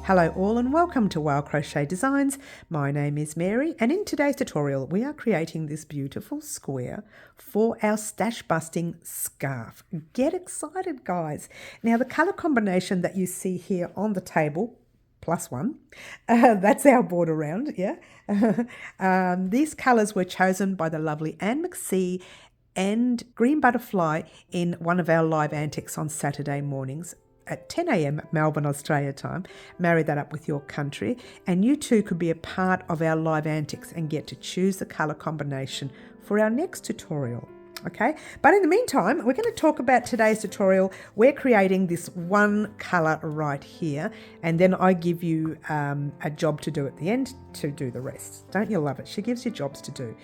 Hello all and welcome to Wild Crochet Designs. My name is Mary and in today's tutorial we are creating this beautiful square for our stash busting scarf. Get excited guys. Now the colour combination that you see here on the table, +1, that's our border round, yeah. These colours were chosen by the lovely Anne McSee and Green Butterfly in one of our live antics on Saturday mornings at 10 a.m. Melbourne, Australia time. Marry that up with your country and you too could be a part of our live antics and get to choose the colour combination for our next tutorial. Okay, but in the meantime, we're going to talk about today's tutorial. We're creating this one colour right here, and then I give you a job to do at the end to do the rest. Don't you love it? She gives you jobs to do.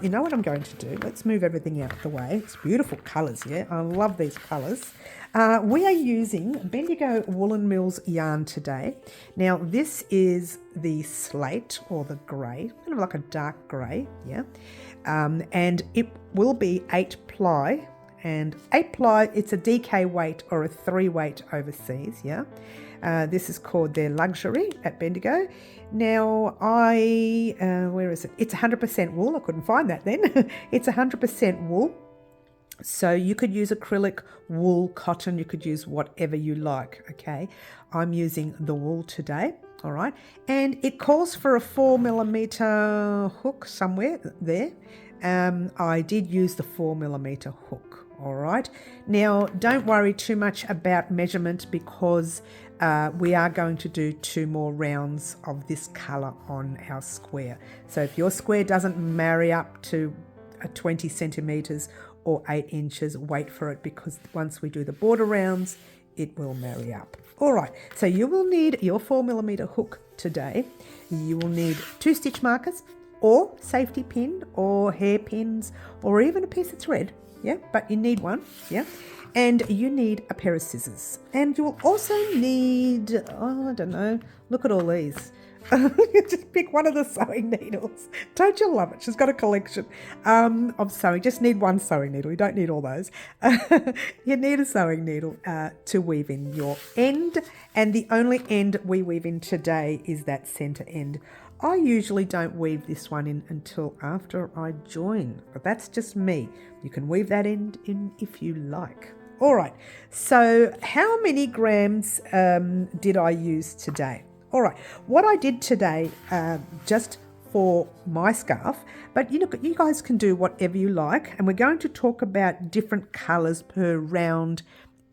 You know what I'm going to do? Let's move everything out of the way. It's beautiful colours, yeah? I love these colours. We are using Bendigo Woolen Mills yarn today. Now, this is the slate or the grey, kind of like a dark grey, yeah? And it will be 8 ply, and 8 ply, it's a DK weight or a 3 weight overseas, yeah. This is called their luxury at Bendigo. Now where is it? It's 100% wool. I couldn't find that then. It's 100% wool. So you could use acrylic, wool, cotton, you could use whatever you like, okay? I'm using the wool today, all right? And it calls for a 4mm hook somewhere there. I did use the 4mm hook, all right? Now, don't worry too much about measurement because we are going to do 2 more rounds of this colour on our square. So if your square doesn't marry up to 20 centimetres or 8 inches, wait for it because once we do the border rounds, it will marry up. All right, so you will need your 4mm hook today. You will need 2 stitch markers or safety pin or hairpins or even a piece of thread, yeah, but you need one, yeah. And you need a pair of scissors. And you will also need, oh, I don't know, look at all these. Just pick one of the sewing needles. Don't you love it? She's got a collection of sewing. Just need one sewing needle. You don't need all those. You need a sewing needle to weave in your end. And the only end we weave in today is that centre end. I usually don't weave this one in until after I join, but that's just me. You can weave that end in if you like. All right, so how many grams did I use today? All right, what I did today, just for my scarf, but you guys can do whatever you like, and we're going to talk about different colours per round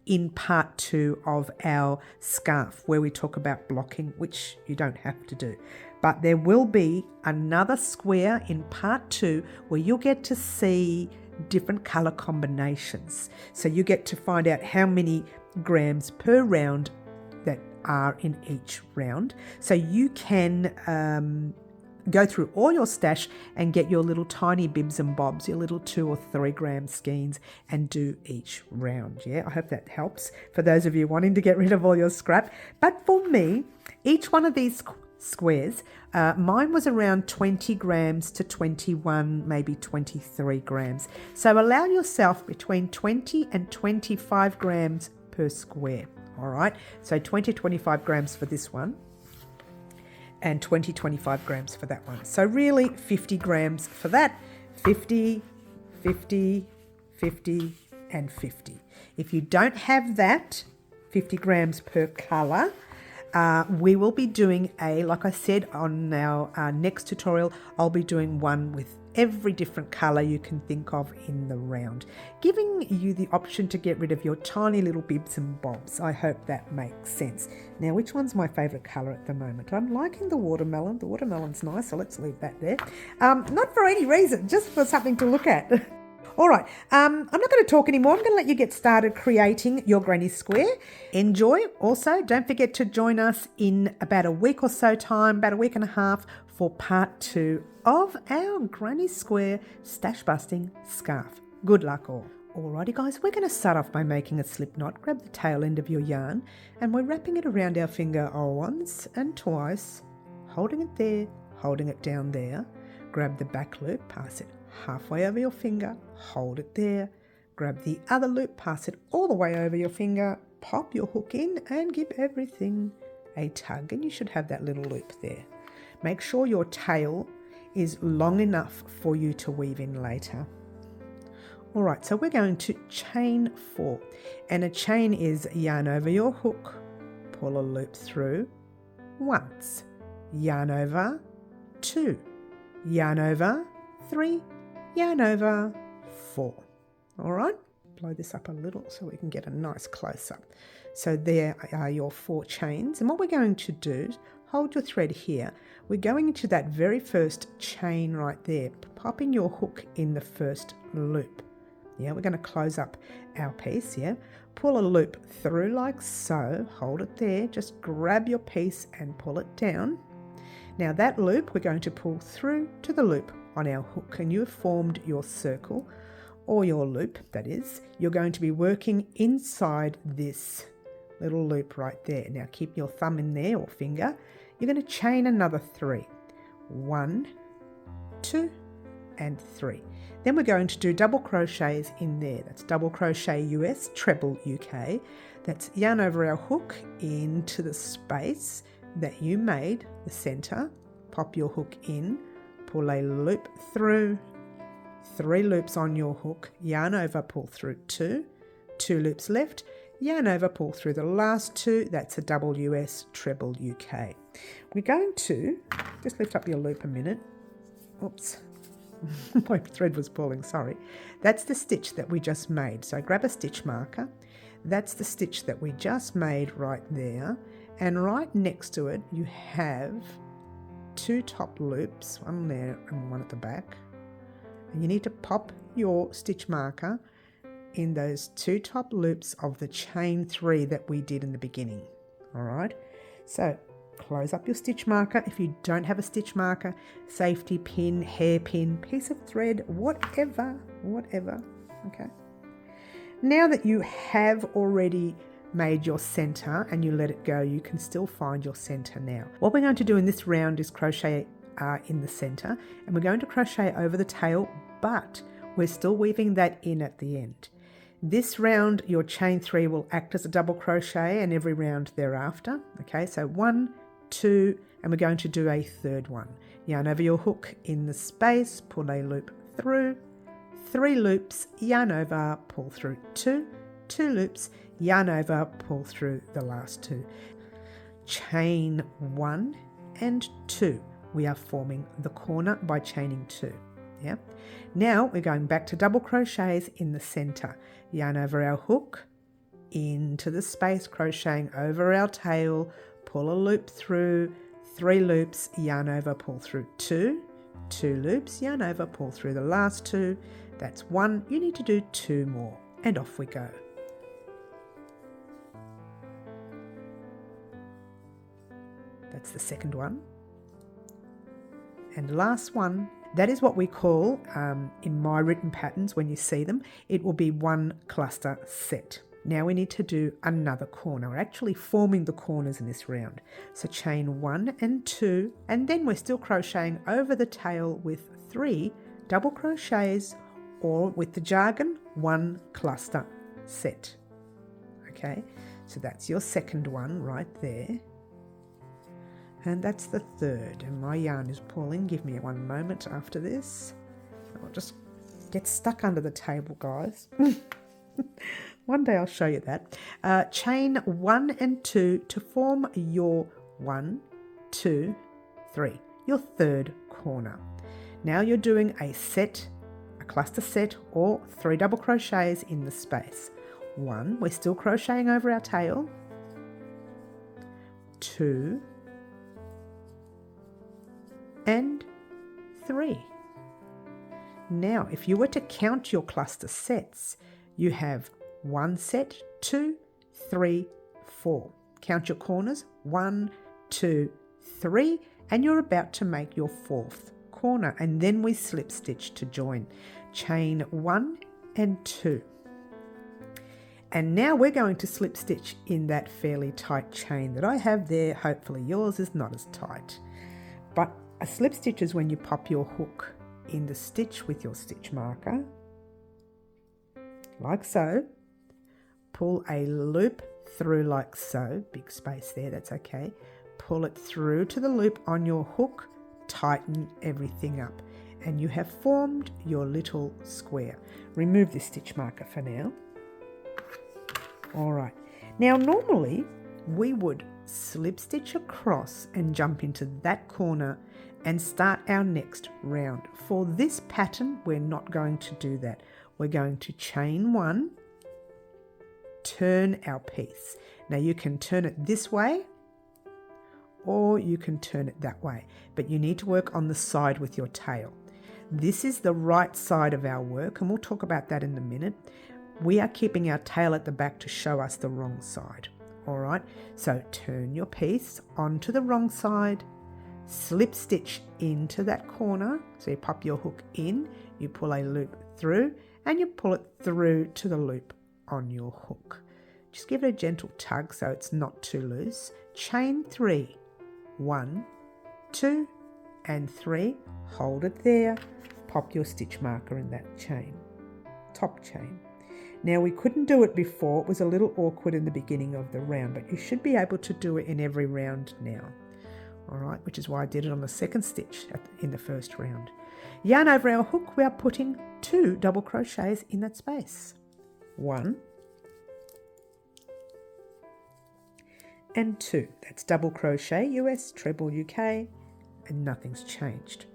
in part 2 of our scarf, where we talk about blocking, which you don't have to do. But there will be another square in part 2 where you'll get to see different colour combinations. So you get to find out how many grams per round that are in each round. So you can go through all your stash and get your little tiny bibs and bobs, your little 2 or 3 gram skeins, and do each round. Yeah, I hope that helps for those of you wanting to get rid of all your scrap. But for me, each one of these squares, mine was around 20 grams to 21, maybe 23 grams. So allow yourself between 20 and 25 grams per square. All right, so 20-25 grams for this one and 20-25 grams for that one. So really 50 grams for that, 50, 50, 50 and 50. If you don't have that 50 grams per colour, we will be doing like I said on our next tutorial, I'll be doing one with every different colour you can think of in the round, giving you the option to get rid of your tiny little bibs and bobs. I hope that makes sense. Now, which one's my favourite colour at the moment? I'm liking the watermelon. The watermelon's nice, so let's leave that there. Not for any reason, just for something to look at. All right, I'm not going to talk anymore. I'm going to let you get started creating your granny square. Enjoy. Also, don't forget to join us in about a week or so time, about a week and a half, for part 2 of our granny square stash busting scarf. Good luck all. Alrighty guys, we're going to start off by making a slip knot. Grab the tail end of your yarn and we're wrapping it around our finger once and twice, holding it there, holding it down there. Grab the back loop, pass it halfway over your finger, hold it there, grab the other loop, pass it all the way over your finger, pop your hook in and give everything a tug, and you should have that little loop there. Make sure your tail is long enough for you to weave in later. All right, so we're going to chain 4, and a chain is yarn over your hook, pull a loop through once, yarn over 2, yarn over 3, yarn over 4. All right, blow this up a little so we can get a nice close-up. So there are your 4 chains, and what we're going to do, hold your thread here, we're going into that very first chain right there, popping your hook in the first loop. Yeah, we're going to close up our piece, yeah. Pull a loop through like so, hold it there, just grab your piece and pull it down. Now that loop we're going to pull through to the loop on our hook, and you have formed your circle, or your loop that is. You're going to be working inside this little loop right there. Now keep your thumb in there or finger. You're going to chain another 3. 1, 2, and 3. Then we're going to do double crochets in there. That's double crochet US, treble UK. That's yarn over our hook into the space that you made, the center. Pop your hook in, pull a loop through, 3 loops on your hook, yarn over, pull through 2, 2 loops left, yarn over, pull through the last 2. That's a double US, treble UK. We're going to just lift up your loop a minute. Oops. My thread was pulling, sorry. That's the stitch that we just made. So grab a stitch marker. That's the stitch that we just made right there. And right next to it, you have 2 top loops, one there and one at the back. And you need to pop your stitch marker in those 2 top loops of the chain 3 that we did in the beginning. All right. So close up your stitch marker. If you don't have a stitch marker, safety pin, hairpin, piece of thread, whatever, okay. Now that you have already made your center and you let it go, you can still find your center now. What we're going to do in this round is crochet in the center, and we're going to crochet over the tail, but we're still weaving that in at the end. This round, your chain 3 will act as a double crochet, and every round thereafter. Okay, so 1, 2, and we're going to do a third one. Yarn over your hook in the space, pull a loop through, 3 loops, yarn over, pull through 2, 2 loops, yarn over, pull through the last 2. Chain 1 and 2. We are forming the corner by chaining 2. Yeah. Now we're going back to double crochets in the center. Yarn over our hook, into the space, crocheting over our tail, pull a loop through, 3 loops, yarn over, pull through 2, 2 loops, yarn over, pull through the last 2. That's 1. You need to do 2 more, and off we go. That's the second one. And last one. That is what we call, in my written patterns, when you see them, it will be 1 cluster set. Now we need to do another corner. We're actually forming the corners in this round. So chain 1 and 2, and then we're still crocheting over the tail with 3 double crochets, or with the jargon, 1 cluster set. Okay, so that's your second one right there. And that's the third, and my yarn is pulling. Give me 1 moment after this. I'll just get stuck under the table, guys. One day I'll show you that. Chain 1 and 2 to form your 1, 2, 3, your third corner. Now you're doing a set, a cluster set, or 3 double crochets in the space. 1, we're still crocheting over our tail. 2, and 3. Now, if you were to count your cluster sets, you have 1 set, 2, 3, 4. Count your corners, 1, 2, 3, and you're about to make your 4th corner, and then we slip stitch to join. Chain 1 and 2. And now we're going to slip stitch in that fairly tight chain that I have there. Hopefully yours is not as tight. But a slip stitch is when you pop your hook in the stitch with your stitch marker, like so. Pull a loop through like so, big space there, that's okay. Pull it through to the loop on your hook, tighten everything up, and you have formed your little square. Remove this stitch marker for now. All right, now normally we would slip stitch across and jump into that corner and start our next round. For this pattern, we're not going to do that. We're going to chain one, turn our piece. Now you can turn it this way or you can turn it that way, but you need to work on the side with your tail. This is the right side of our work, and we'll talk about that in a minute. We are keeping our tail at the back to show us the wrong side. All right, so turn your piece onto the wrong side, slip stitch into that corner. So you pop your hook in, you pull a loop through, and you pull it through to the loop on your hook. Just give it a gentle tug so it's not too loose. Chain 3, 1, 2, and 3. Hold it there. Pop your stitch marker in that chain, top chain. Now we couldn't do it before, it was a little awkward in the beginning of the round, but you should be able to do it in every round now. All right, which is why I did it on the second stitch in the first round. Yarn over our hook, we are putting 2 double crochets in that space. 1 and 2. That's double crochet US, treble UK, and nothing's changed.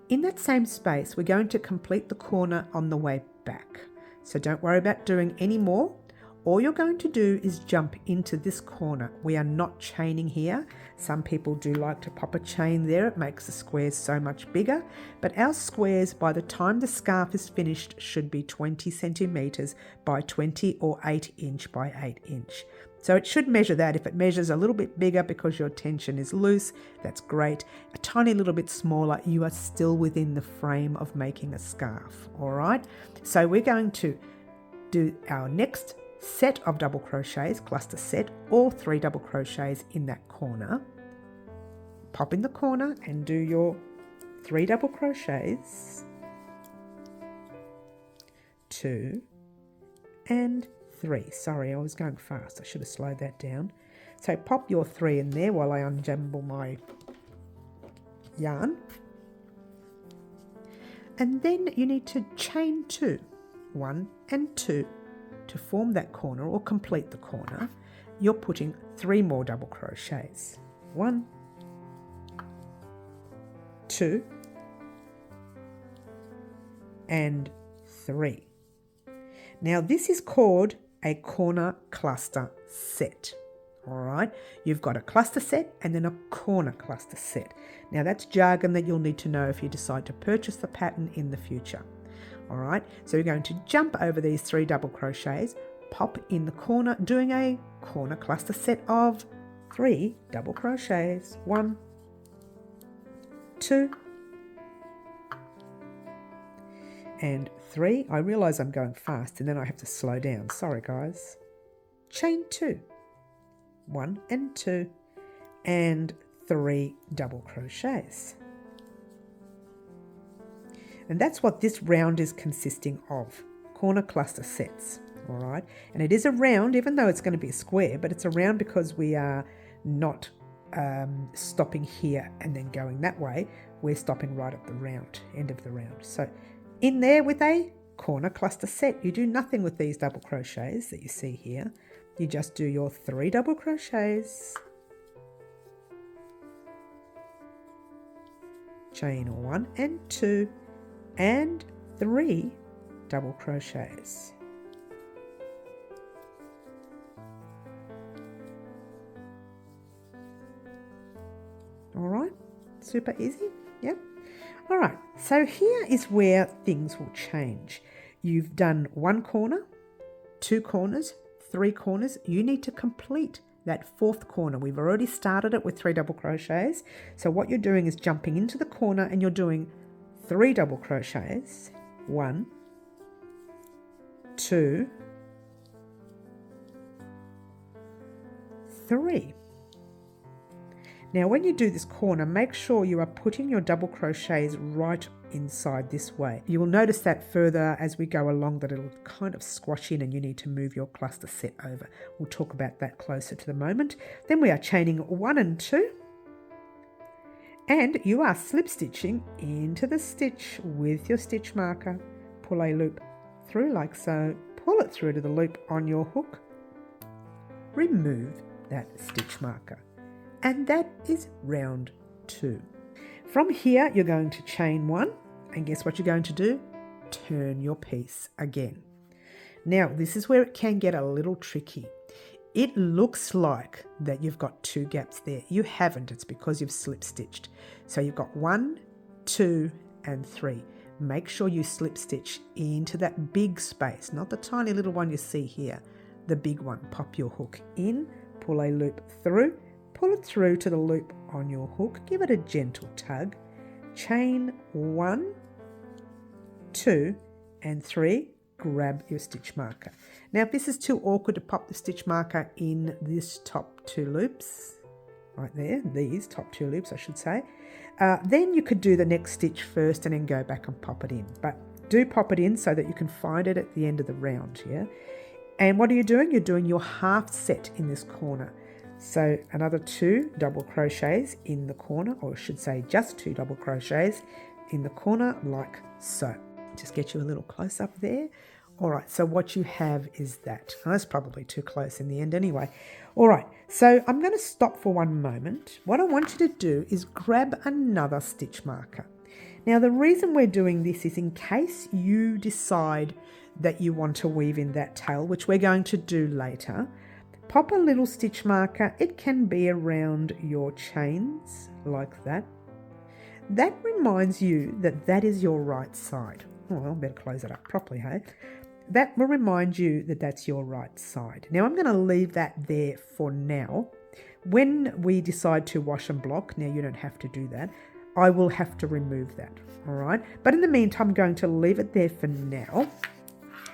In that same space, we're going to complete the corner on the way back. So don't worry about doing any more. All you're going to do is jump into this corner. We are not chaining here. Some people do like to pop a chain there. It makes the squares so much bigger. But our squares, by the time the scarf is finished, should be 20 centimetres by 20 or 8 inch by 8 inch. So it should measure that. If it measures a little bit bigger because your tension is loose, that's great. A tiny little bit smaller, you are still within the frame of making a scarf, all right? So we're going to do our next set of double crochets, cluster set, all 3 double crochets in that corner. Pop in the corner and do your 3 double crochets, 2 and 3. Sorry, I was going fast. I should have slowed that down. So pop your 3 in there while I unjumble my yarn. And then you need to chain 2, 1 and 2 to form that corner or complete the corner. You're putting 3 more double crochets. 1, 2 and 3. Now this is called a corner cluster set. All right, you've got a cluster set and then a corner cluster set. Now that's jargon that you'll need to know if you decide to purchase the pattern in the future. All right, so you're going to jump over these 3 double crochets, pop in the corner, doing a corner cluster set of 3 double crochets. 1, 2 and 3. I realise I'm going fast and then I have to slow down. Sorry guys. Chain 2, 1 and 2 and 3 double crochets. And that's what this round is consisting of, corner cluster sets, all right? And it is a round, even though it's going to be a square, but it's a round because we are not stopping here and then going that way. We're stopping right at the round, end of the round. So in there with a corner cluster set, you do nothing with these double crochets that you see here. You just do your 3 double crochets, chain 1 and 2 and 3 double crochets. All right, super easy, yep. All right, so here is where things will change. You've done 1 corner, 2 corners, 3 corners. You need to complete that 4th corner. We've already started it with 3 double crochets. So what you're doing is jumping into the corner and you're doing 3 double crochets. 1, 2, 3. Now when you do this corner, make sure you are putting your double crochets right inside this way. You will notice that further as we go along that it'll kind of squash in and you need to move your cluster set over. We'll talk about that closer to the moment. Then we are chaining 1 and 2. And you are slip stitching into the stitch with your stitch marker. Pull a loop through like so, pull it through to the loop on your hook, remove that stitch marker, and that is round 2. From here you're going to chain 1, and guess what you're going to do? Turn your piece again. Now this is where it can get a little tricky. It looks like that you've got 2 gaps there. You haven't, it's because you've slip stitched. So you've got 1, 2 and 3. Make sure you slip stitch into that big space, not the tiny little one you see here, the big one. Pop your hook in, pull a loop through, pull it through to the loop on your hook, give it a gentle tug, chain 1, 2 and 3, grab your stitch marker. Now if this is too awkward to pop the stitch marker in this top 2 loops, right there, these top 2 loops I should say, then you could do the next stitch first and then go back and pop it in. But do pop it in so that you can find it at the end of the round, yeah? And what are you doing? You're doing your half set in this corner. So another 2 double crochets in the corner, or I should say just 2 double crochets in the corner like so. Just get you a little close up there. All right, so what you have is that. Oh, that's probably too close in the end anyway. All right, so I'm going to stop for one moment. What I want you to do is grab another stitch marker. Now, the reason we're doing this is in case you decide that you want to weave in that tail, which we're going to do later. Pop a little stitch marker. It can be around your chains like that. That reminds you that that is your right side. Oh, well, I better close it up properly, hey? That will remind you that that's your right side. Now I'm going to leave that there for now. When we decide to wash and block, now you don't have to do that, I will have to remove that, all right? But in the meantime, I'm going to leave it there for now.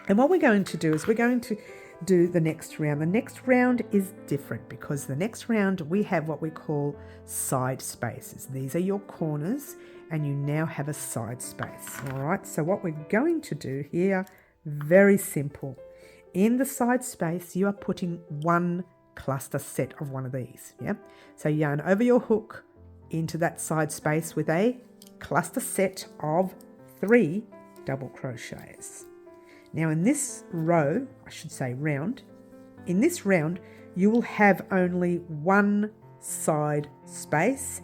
And what we're going to do is we're going to do the next round. The next round is different because the next round we have what we call side spaces. These are your corners and you now have a side space, all right? So what we're going to do here, very simple. In the side space, you are putting 1 cluster set of one of these, yeah? So yarn over your hook into that side space with a cluster set of 3 double crochets. Now in this row, I should say round, in this round, you will have only 1 side space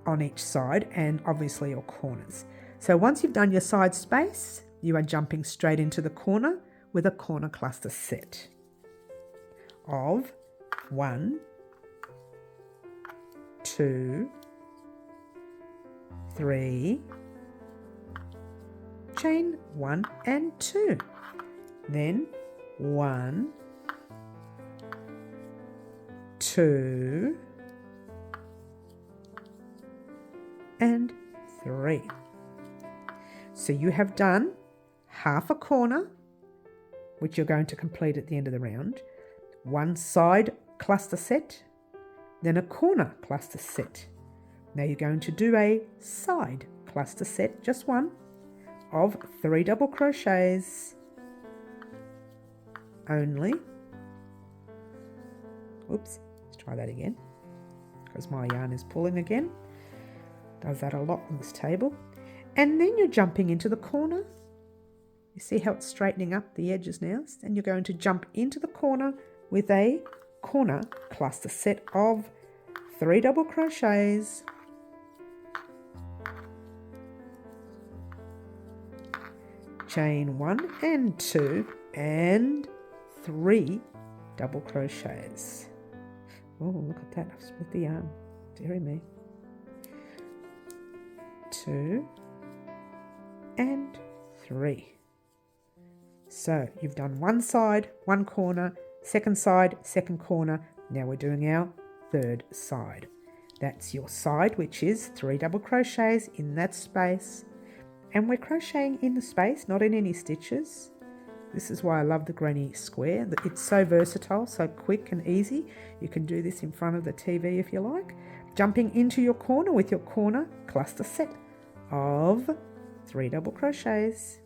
on each side and obviously your corners. So once you've done your side space, you are jumping straight into the corner with a corner cluster set of 1, 2, 3, chain 1 and 2, then 1, 2 and 3. So you have done half a corner, which you're going to complete at the end of the round, 1 side cluster set, then a corner cluster set. Now you're going to do a side cluster set, just 1, of 3 double crochets only. Oops, let's try that again because my yarn is pulling again. Does that a lot on this table. And then you're jumping into the corner. You see how it's straightening up the edges now? And you're going to jump into the corner with a corner cluster set of 3 double crochets. Chain 1 and 2 and 3 double crochets. Oh, look at that, I've split the yarn. Dearie me. 2 and 3. So you've done 1 side, 1 corner, second side, second corner. Now we're doing our 3rd side. That's your side, which is 3 double crochets in that space. And we're crocheting in the space, not in any stitches. This is why I love the granny square. It's so versatile, so quick and easy. You can do this in front of the TV if you like. Jumping into your corner with your corner cluster set of 3 double crochets,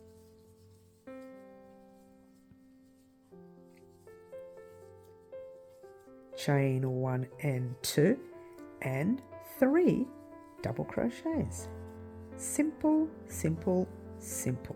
chain 1 and 2, and 3 double crochets. Simple, simple, simple.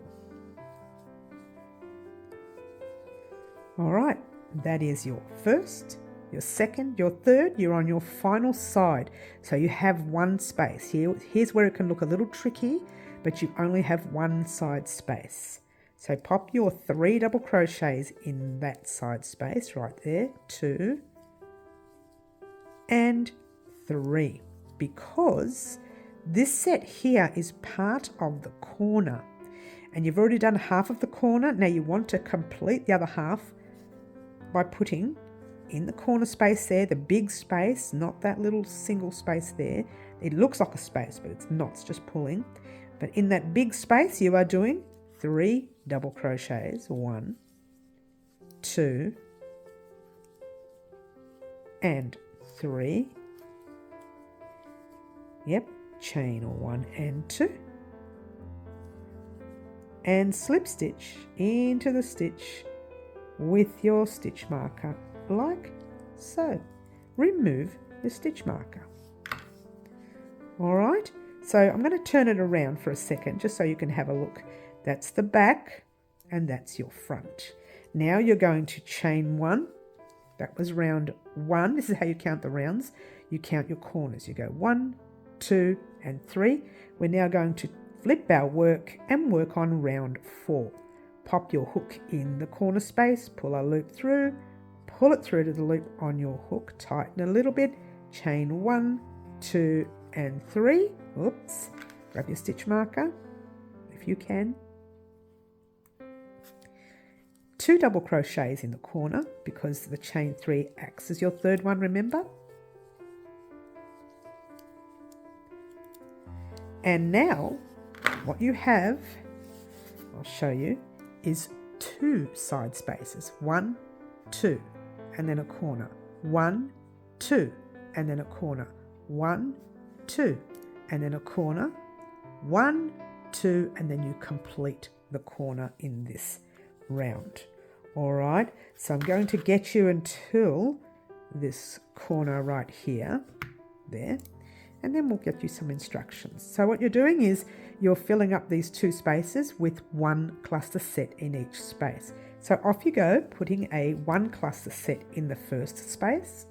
All right, that is your first, your second, your third. You're on your final side, so you have one space here. Here's where it can look a little tricky, but you only have one side space. So pop your 3 double crochets in that side space right there, 2 and 3, because this set here is part of the corner, and you've already done half of the corner. Now you want to complete the other half by putting in the corner space there, the big space, not that little single space there. It looks like a space, but it's not, it's just pulling. But in that big space, you are doing 3 double crochets, 1, 2, and 3. Yep, chain 1 and 2. And slip stitch into the stitch with your stitch marker, like so. Remove your stitch marker. All right, so I'm going to turn it around for a second just so you can have a look. That's the back and that's your front. Now you're going to chain 1. That was round 1. This is how you count the rounds. You count your corners. You go 1, 2, and 3. We're now going to flip our work and work on round 4. Pop your hook in the corner space, pull a loop through, pull it through to the loop on your hook, tighten a little bit, chain 1, 2, and 3. Oops, grab your stitch marker if you can. 2 double crochets in the corner because the chain 3 acts as your third one, remember? And now what you have, I'll show you, is 2 side spaces. 1, 2, and then a corner. 1, 2, and then a corner. 1, 2, and then a corner. 1, 2, and then you complete the corner in this round. All right, so I'm going to get you until this corner right here, there, and then we'll get you some instructions. So what you're doing is you're filling up these 2 spaces with 1 cluster set in each space. So off you go, putting a 1 cluster set in the first space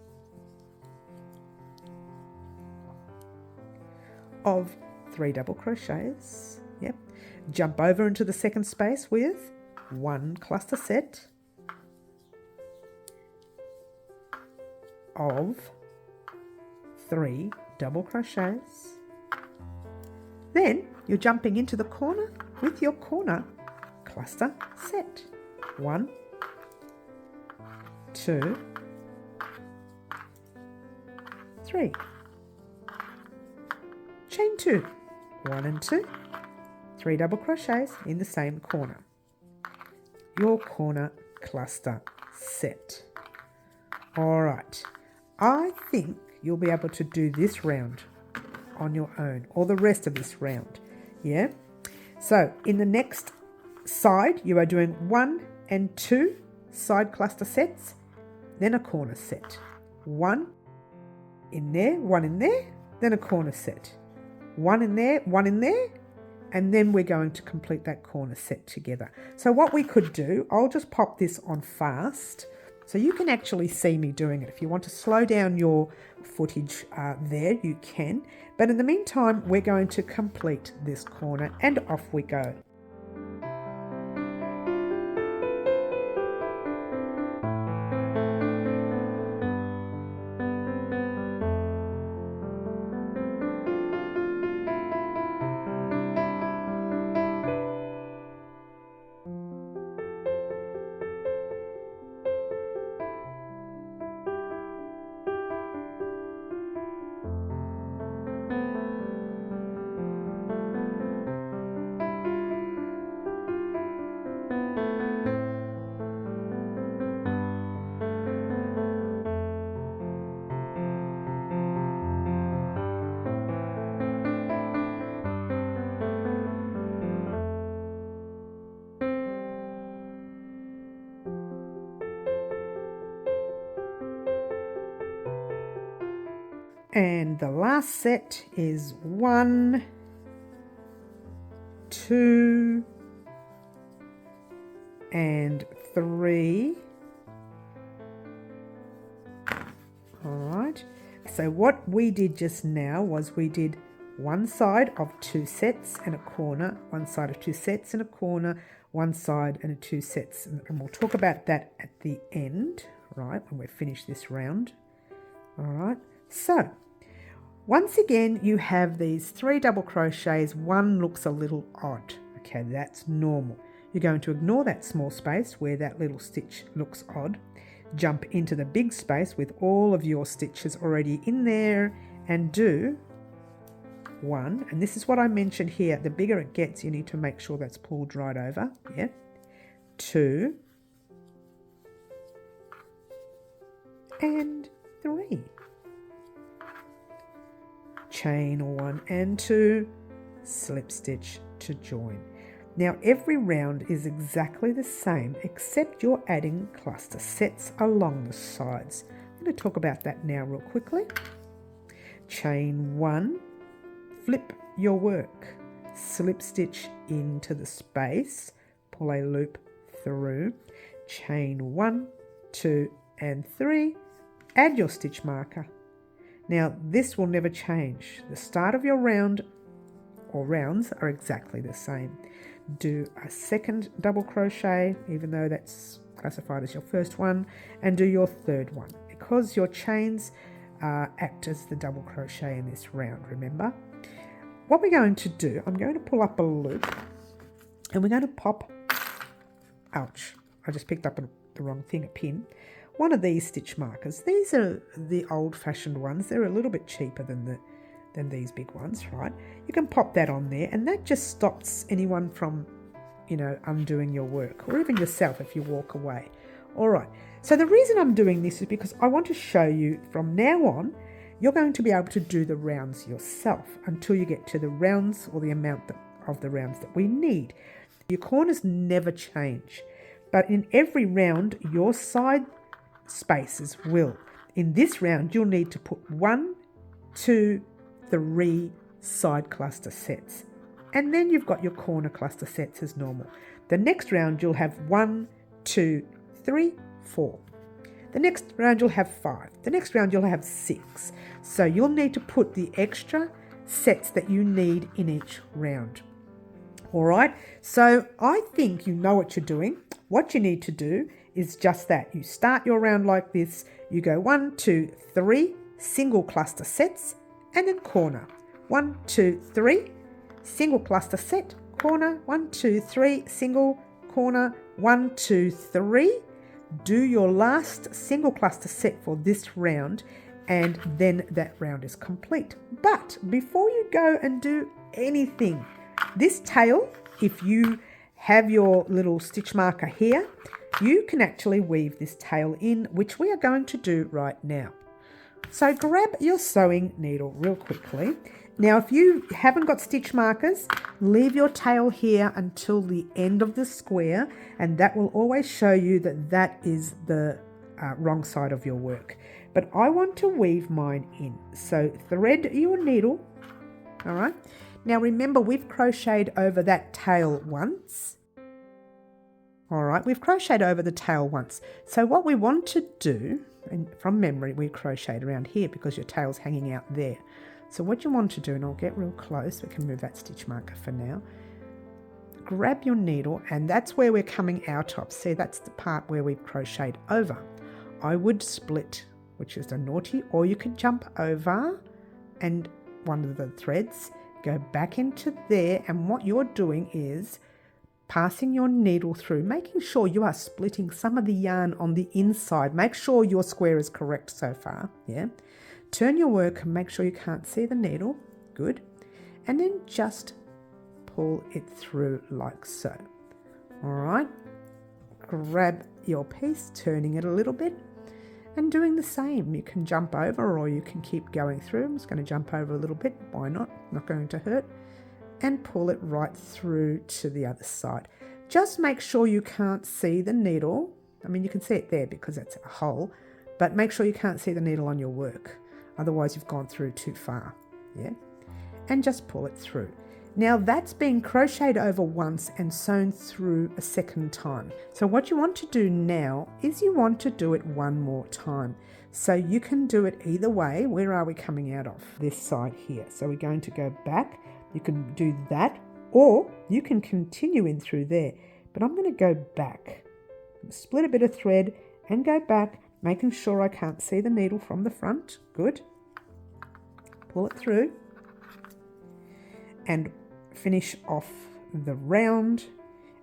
of 3 double crochets. Yep. Jump over into the second space with 1 cluster set of 3 double crochets. Then you're jumping into the corner with your corner cluster set. 1, 2, 3. Chain 2, 1 and 2, 3 double crochets in the same corner. Your corner cluster set. All right, I think you'll be able to do this round on your own, or the rest of this round. Yeah, so in the next side you are doing 1 and 2 side cluster sets, then a corner set. 1 in there, 1 in there, then a corner set. 1 in there, 1 in there, and then we're going to complete that corner set together. So what we could do, I'll just pop this on fast so you can actually see me doing it. If you want to slow down your footage there, you can. But in the meantime, we're going to complete this corner and off we go. And the last set is 1, 2, and 3. All right. So what we did just now was we did one side of 2 sets and a corner, one side of 2 sets and a corner, one side and 2 sets. And we'll talk about that at the end, right, when we've finished this round. All right. So once again, you have these 3 double crochets. One looks a little odd. Okay, that's normal. You're going to ignore that small space where that little stitch looks odd. Jump into the big space with all of your stitches already in there and do 1. And this is what I mentioned here. The bigger it gets, you need to make sure that's pulled right over. Yeah. 2. And 3. Chain 1 and 2, slip stitch to join. Now every round is exactly the same except you're adding cluster sets along the sides. I'm going to talk about that now real quickly. Chain 1, flip your work, slip stitch into the space, pull a loop through, chain 1, 2 and 3, add your stitch marker. Now this will never change. The start of your round or rounds are exactly the same. Do a second double crochet, even though that's classified as your first one, and do your third one because your chains act as the double crochet in this round, remember? What we're going to do, I'm going to pull up a loop and we're going to pop, ouch, I just picked up the wrong thing, a pin. One of these stitch markers. These are the old-fashioned ones. They're a little bit cheaper than these big ones, right? You can pop that on there and that just stops anyone from, undoing your work, or even yourself if you walk away. All right. So the reason I'm doing this is because I want to show you from now on, you're going to be able to do the rounds yourself until you get to the rounds or the amount of the rounds that we need. Your corners never change, but in every round, your side spaces will. In this round, you'll need to put 1, 2, 3 side cluster sets. And then you've got your corner cluster sets as normal. The next round, you'll have 1, 2, 3, 4. The next round, you'll have 5. The next round, you'll have 6. So you'll need to put the extra sets that you need in each round. All right. So I think you know what you're doing. What you need to do is just that. You start your round like this. You go 1, 2, 3 single cluster sets and then corner. 1, 2, 3 single cluster set, corner. 1, 2, 3 single, corner. 1, 2, 3. Do your last single cluster set for this round and then that round is complete. But before you go and do anything, this tail, if you have your little stitch marker here, you can actually weave this tail in, which we are going to do right now. So grab your sewing needle real quickly. Now, if you haven't got stitch markers, leave your tail here until the end of the square, and that will always show you that that is the wrong side of your work. But I want to weave mine in. So thread your needle, all right? Now remember, we've crocheted over that tail once. All right, we've crocheted over the tail once. So what we want to do, and from memory, we crocheted around here because your tail's hanging out there. So what you want to do, and I'll get real close, we can move that stitch marker for now. Grab your needle, and that's where we're coming out of. See, that's the part where we've crocheted over. I would split, which is the naughty, or you could jump over and one of the threads, go back into there, and what you're doing is passing your needle through, making sure you are splitting some of the yarn on the inside. Make sure your square is correct so far, yeah? Turn your work and make sure you can't see the needle, good. And then just pull it through like so, all right? Grab your piece, turning it a little bit and doing the same. You can jump over or you can keep going through. I'm just going to jump over a little bit, why not? Not going to hurt. And pull it right through to the other side. Just make sure you can't see the needle. I mean, you can see it there because it's a hole, but make sure you can't see the needle on your work. otherwise you've gone through too far. Yeah, and just pull it through. Now that's been crocheted over once and sewn through a second time. So what you want to do now is you want to do it one more time. So you can do it either way. Where are we coming out of? This side here. So we're going to go back. You can do that, or you can continue in through there. But I'm going to go back. Split a bit of thread and go back, making sure I can't see the needle from the front. Good. Pull it through and finish off the round.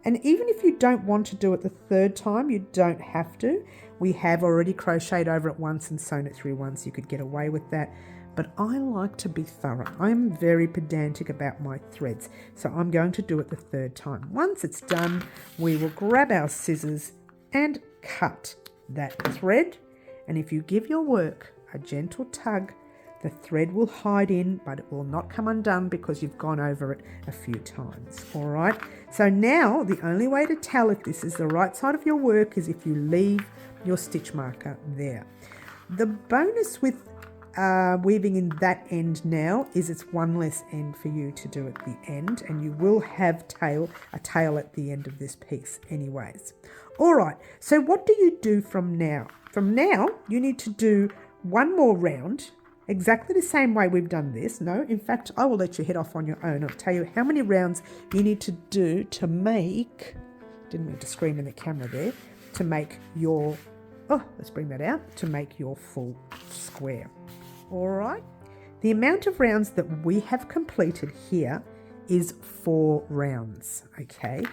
And even if you don't want to do it the third time, you don't have to. We have already crocheted over it once and sewn it through once. You could get away with that. But I like to be thorough. I'm very pedantic about my threads. So I'm going to do it the third time. Once it's done, we will grab our scissors and cut that thread. And if you give your work a gentle tug, the thread will hide in, but it will not come undone because you've gone over it a few times. All right. So now the only way to tell if this is the right side of your work is if you leave your stitch marker there. The bonus with weaving in that end now is it's one less end for you to do at the end, and you will have a tail at the end of this piece anyways. All right. So what do you do from now? From now, you need to do one more round. Exactly the same way we've done this. No, in fact, I will let you head off on your own. I'll tell you how many rounds you need to do to make, didn't mean to scream in the camera there, to make your, let's bring that out, to make your full square. All right. The amount of rounds that we have completed here is 4 rounds, okay?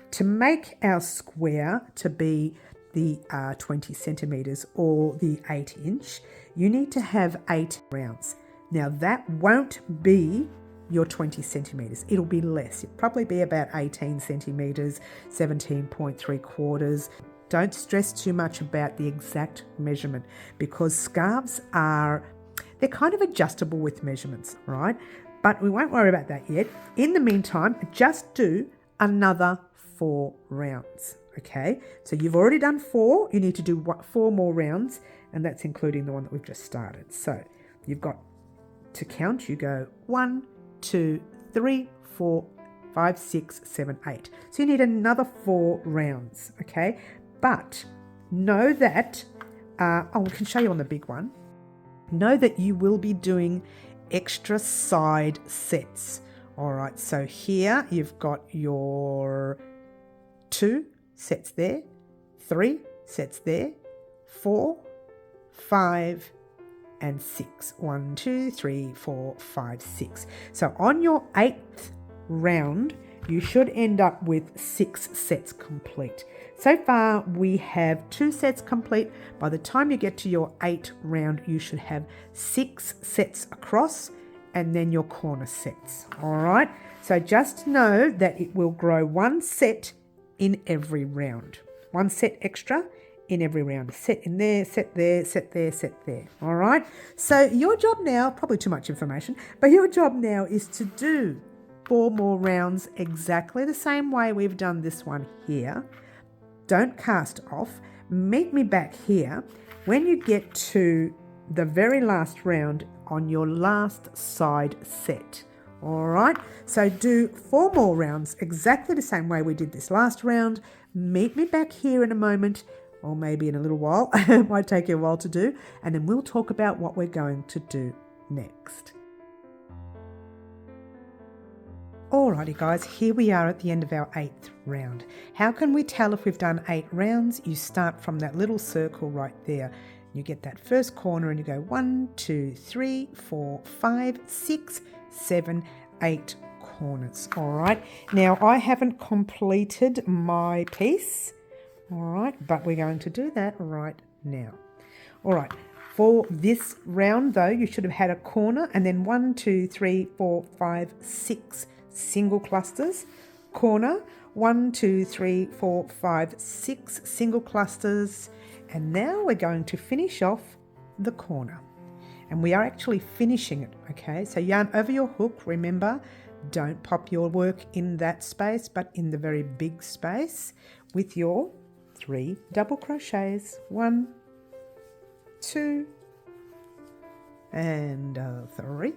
To make our square to be the 20 centimetres or the 8 inch, you need to have 8 rounds. Now that won't be your 20 centimetres. It'll be less. It'll probably be about 18 centimetres, 17.3 quarters. Don't stress too much about the exact measurement because scarves they're kind of adjustable with measurements, right? But we won't worry about that yet. In the meantime, just do another 4 rounds. Okay, so you've already done 4. You need to do 4 more rounds, and that's including the one that we've just started. So you've got to count. You go 1, 2, 3, 4, 5, 6, 7, 8. So you need another 4 rounds. Okay, but know that we can show you on the big one. Know that you will be doing extra side sets. All right, so here you've got your 2 sets there, 3 sets there, 4, 5, and 6. 1, 2, 3, 4, 5, 6. So on your 8th round, you should end up with 6 sets complete. So far, we have 2 sets complete. By the time you get to your 8th round, you should have 6 sets across and then your corner sets. All right. So just know that it will grow 1 set in every round. 1 set extra in every round. Set in there, set there, set there, set there. All right. So your job now, probably too much information, but your job now is to do 4 more rounds exactly the same way we've done this one here. Don't cast off. Meet me back here when you get to the very last round on your last side set. All right, so do 4 more rounds exactly the same way we did this last round. Meet me back here in a moment, or maybe in a little while. It might take you a while to do, and then we'll talk about what we're going to do next. Alrighty guys, here we are at the end of our 8th round. How can we tell if we've done 8 rounds? You start from that little circle right there. You get that first corner and you go 1, 2, 3, 4, 5, 6, 7, 8 corners. All right. Now I haven't completed my piece. All right, but we're going to do that right now. All right. For this round though, you should have had a corner and then 1, 2, 3, 4, 5, 6 single clusters. Corner, 1, 2, 3, 4, 5, 6 single clusters. And now we're going to finish off the corner. And we are actually finishing it, okay? So yarn over your hook, remember, don't pop your work in that space, but in the very big space with your 3 double crochets. 1, 2, and 3,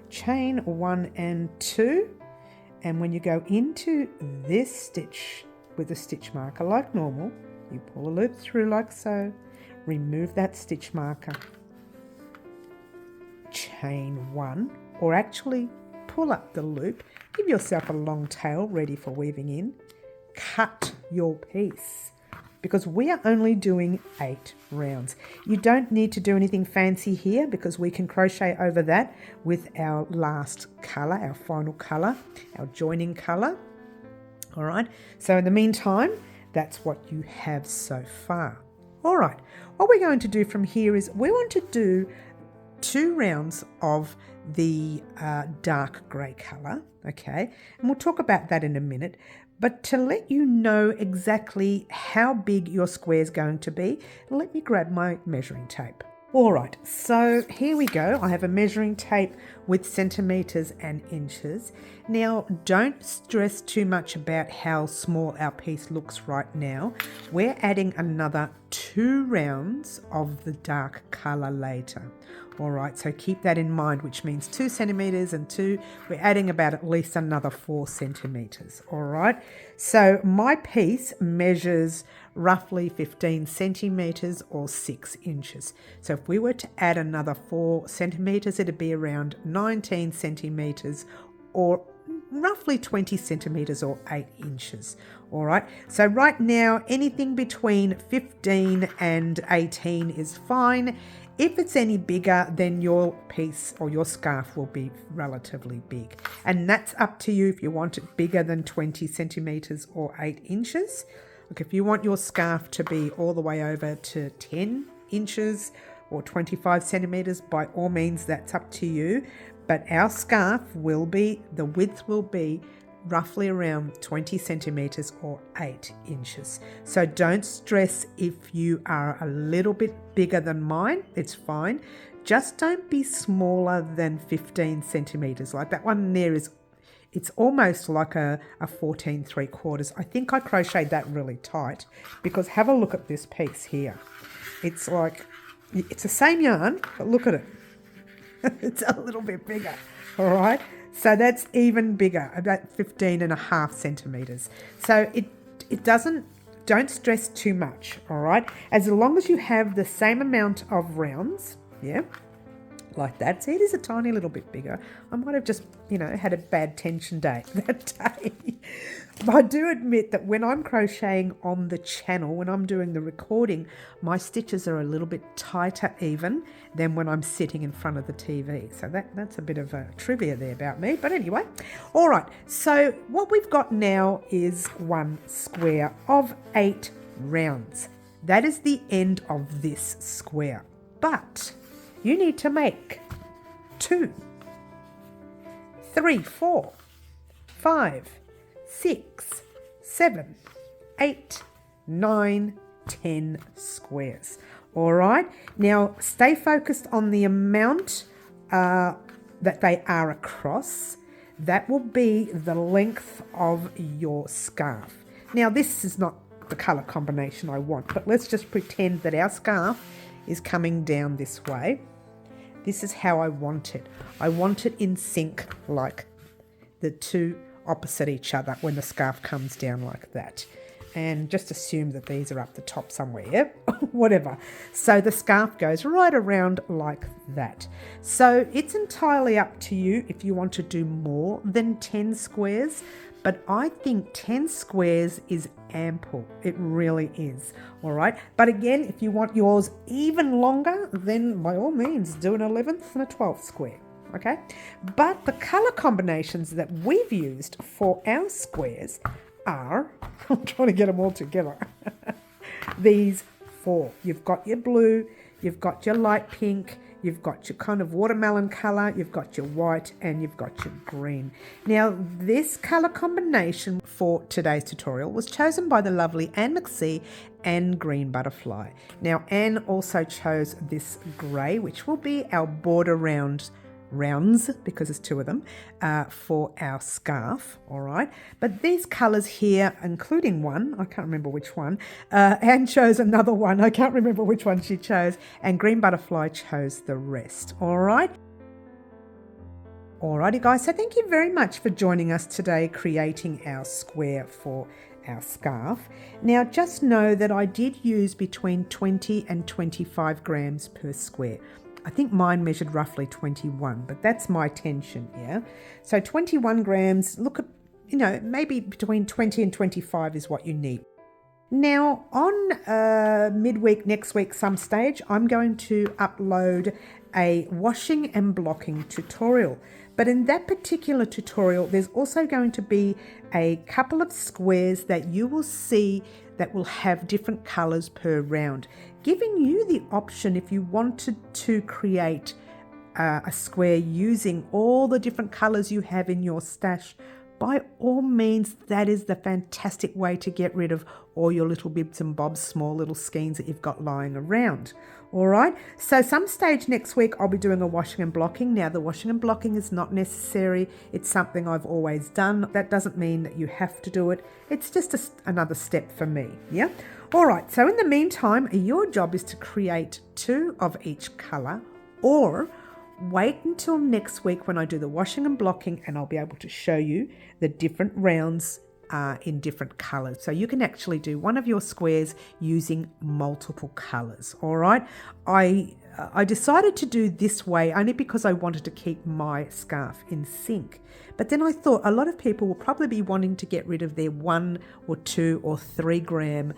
chain 1 and 2, and when you go into this stitch with a stitch marker like normal, you pull a loop through like so, remove that stitch marker, chain 1, or actually pull up the loop, give yourself a long tail ready for weaving in, cut your piece, because we are only doing 8 rounds. You don't need to do anything fancy here because we can crochet over that with our last colour, our final colour, our joining colour. All right, so in the meantime, that's what you have so far. All right, what we're going to do from here is we want to do 2 rounds of the dark grey colour, okay? And we'll talk about that in a minute. But to let you know exactly how big your square is going to be, let me grab my measuring tape. All right, so here we go. I have a measuring tape with centimetres and inches. Now, don't stress too much about how small our piece looks right now. We're adding another 2 rounds of the dark colour later. All right, so keep that in mind, which means 2 centimetres and 2, we're adding about at least another 4 centimetres. All right, so my piece measures roughly 15 centimetres or 6 inches. So if we were to add another 4 centimetres, it'd be around 19 centimetres or roughly 20 centimetres or 8 inches. All right, so right now anything between 15 and 18 is fine. If it's any bigger, then your piece or your scarf will be relatively big. And that's up to you if you want it bigger than 20 centimetres or 8 inches. Look, if you want your scarf to be all the way over to 10 inches or 25 centimetres, by all means, that's up to you. But our scarf will be, the width will be roughly around 20 centimetres or 8 inches. So don't stress if you are a little bit bigger than mine, it's fine. Just don't be smaller than 15 centimetres. Like that one there is, it's almost like a 14 3/4. I think I crocheted that really tight because have a look at this piece here. It's like, it's the same yarn, but look at it. It's a little bit bigger, all right? So that's even bigger, about 15.5 centimetres. So don't stress too much, all right? As long as you have the same amount of rounds, yeah, like that. See, it is a tiny little bit bigger. I might have just, had a bad tension day that day. But I do admit that when I'm crocheting on the channel, when I'm doing the recording, my stitches are a little bit tighter even than when I'm sitting in front of the TV. So that's a bit of a trivia there about me. But anyway, all right. So what we've got now is one square of 8 rounds. That is the end of this square. But you need to make 2, 3, 4, 5, 6, 7, 8, 9, 10 squares. All right. Now stay focused on the amount that they are across. That will be the length of your scarf. Now this is not the colour combination I want, but let's just pretend that our scarf is coming down this way. This is how I want it. I want it in sync, like the two opposite each other when the scarf comes down like that. And just assume that these are up the top somewhere, whatever. So the scarf goes right around like that. So it's entirely up to you if you want to do more than 10 squares, but I think 10 squares is ample. It really is. All right. But again, if you want yours even longer, then by all means do an 11th and a 12th square. Okay. But the color combinations that we've used for our squares are, I'm trying to get them all together, these 4. You've got your blue, you've got your light pink, you've got your kind of watermelon colour, you've got your white, and you've got your green. Now, this colour combination for today's tutorial was chosen by the lovely Anne McSee and Green Butterfly. Now, Anne also chose this grey, which will be our border round rounds, because there's 2 of them, for our scarf, all right? But these colours here, including one, I can't remember which one, Anne chose another one, I can't remember which one she chose, and Green Butterfly chose the rest, all right? Alrighty guys, so thank you very much for joining us today creating our square for our scarf. Now just know that I did use between 20 and 25 grams per square. I think mine measured roughly 21, but that's my tension, yeah? So 21 grams, look at, maybe between 20 and 25 is what you need. Now on midweek next week some stage, I'm going to upload a washing and blocking tutorial. But in that particular tutorial, there's also going to be a couple of squares that you will see that will have different colours per round, giving you the option if you wanted to create a square using all the different colours you have in your stash. By all means, that is the fantastic way to get rid of all your little bibs and bobs, small little skeins that you've got lying around. All right, so some stage next week I'll be doing a washing and blocking. Now the washing and blocking is not necessary. It's something I've always done. That doesn't mean that you have to do it. It's just another step for me, yeah? All right, so in the meantime, your job is to create 2 of each colour, or wait until next week when I do the washing and blocking and I'll be able to show you the different rounds in different colours. So you can actually do one of your squares using multiple colours, all right? I decided to do this way only because I wanted to keep my scarf in sync. But then I thought a lot of people will probably be wanting to get rid of their 1 or 2 or 3 gram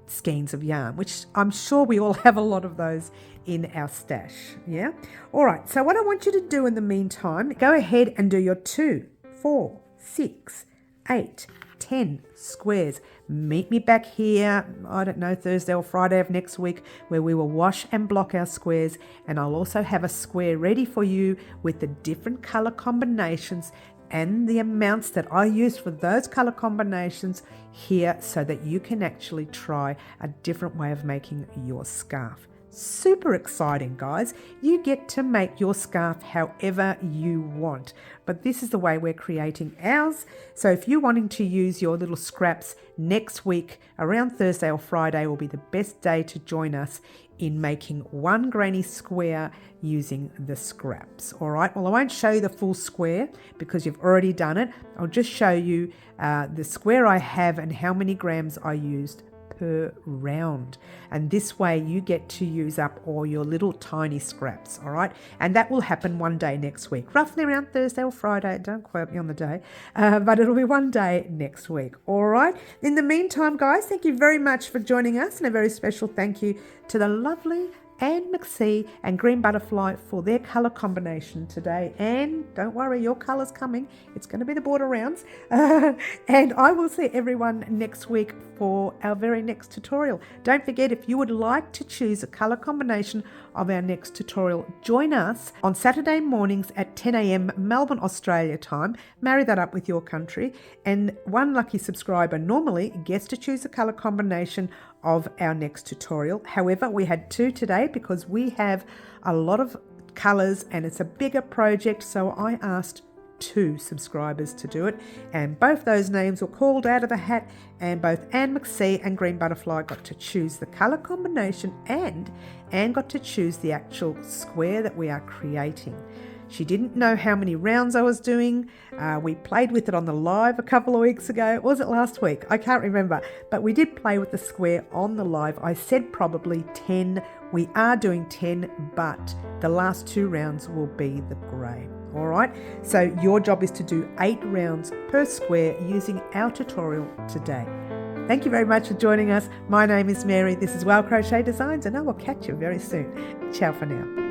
skeins of yarn, which I'm sure we all have a lot of those in our stash, yeah? All right, so what I want you to do in the meantime, go ahead and do your 2, 4, 6, 8, 10 squares. Meet me back here, I don't know, Thursday or Friday of next week, where we will wash and block our squares, and I'll also have a square ready for you with the different colour combinations and the amounts that I use for those colour combinations here, so that you can actually try a different way of making your scarf. Super exciting, guys. You get to make your scarf however you want, but this is the way we're creating ours. So if you're wanting to use your little scraps next week, around Thursday or Friday will be the best day to join us in making one granny square using the scraps. All right, well, I won't show you the full square because you've already done it. I'll just show you the square I have and how many grams I used per round, and this way you get to use up all your little tiny scraps. All right, and that will happen one day next week, roughly around Thursday or Friday. Don't quote me on the day, but it'll be one day next week. All right, in the meantime, guys, thank you very much for joining us, and a very special thank you to the lovely Anne McC and Green Butterfly for their colour combination today. And don't worry, your colour's coming. It's going to be the border rounds. And I will see everyone next week for our very next tutorial. Don't forget, if you would like to choose a colour combination of our next tutorial, join us on Saturday mornings at 10 a.m. Melbourne, Australia time. Marry that up with your country. And one lucky subscriber normally gets to choose a colour combination of our next tutorial. However, we had 2 today because we have a lot of colours and it's a bigger project, so I asked 2 subscribers to do it, and both those names were called out of the hat, and both Anne McC and Green Butterfly got to choose the colour combination, and Anne got to choose the actual square that we are creating. She didn't know how many rounds I was doing. We played with it on the live a couple of weeks ago. Was it last week? I can't remember. But we did play with the square on the live. I said probably 10. We are doing 10, but the last 2 rounds will be the grey. All right. So your job is to do 8 rounds per square using our tutorial today. Thank you very much for joining us. My name is Mary. This is Crochet Designs, and I will catch you very soon. Ciao for now.